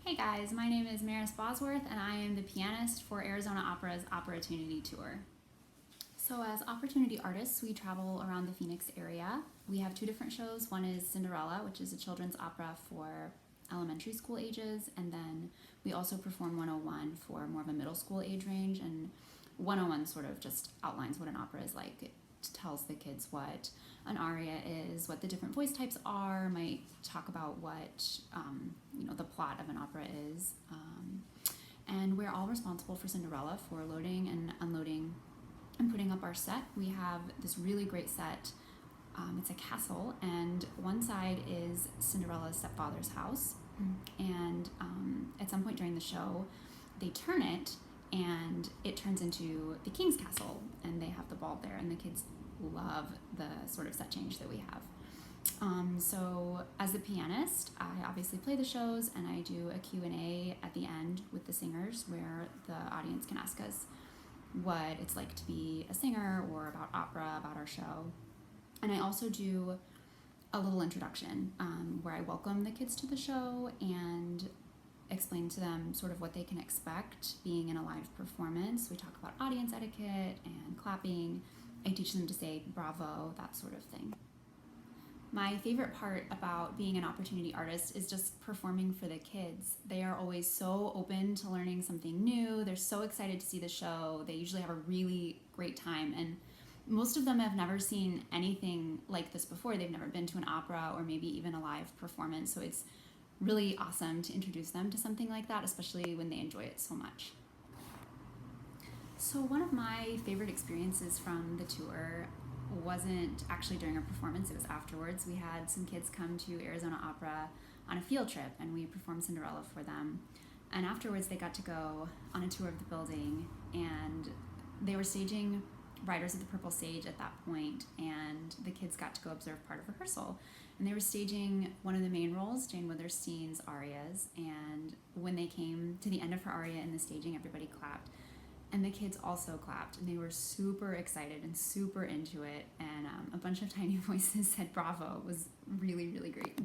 Hey guys, my name is Bosworth and I am the pianist for Arizona Opera's OperaTunity tour. So as OperaTunity artists, we travel around the Phoenix area. We have two different shows. One is Cinderella, which is a children's opera for elementary school ages, and then we also perform 101 for more of a middle school age range, and 101 sort of just outlines what an opera is like. It tells the kids what an aria is, what the different voice types are, might talk about what the plot of an opera is. And we're all responsible for Cinderella, for loading and unloading and putting up our set. We have this really great set. It's a castle, and one side is Cinderella's stepfather's house. And at some point during the show, they turn it, and it turns into the king's castle, and they have the ball there, and the kids love the sort of set change that we have. So as the pianist, I obviously play the shows, and I do a Q&A at the end with the singers where the audience can ask us what it's like to be a singer or about opera, about our show. And I also do a little introduction where I welcome the kids to the show and explain to them sort of what they can expect being in a live performance. We talk about audience etiquette and clapping. I teach them to say bravo, that sort of thing. My favorite part about being an OperaTunity artist is just performing for the kids. They are always so open to learning something new. They're so excited to see the show. They usually have a really great time, and most of them have never seen anything like this before. They've never been to an opera or maybe even a live performance, so it's really awesome to introduce them to something like that, especially when they enjoy it so much. So one of my favorite experiences from the tour wasn't actually during a performance, it was afterwards. We had some kids come to Arizona Opera on a field trip, and we performed Cinderella for them. And afterwards they got to go on a tour of the building, and they were staging Riders of the Purple Sage at that point, and the kids got to go observe part of rehearsal. And they were staging one of the main roles, Jane Withersteen's arias, and when they came to the end of her aria in the staging, everybody clapped. And the kids also clapped, and they were super excited and super into it, and a bunch of tiny voices said bravo. It was really, really great.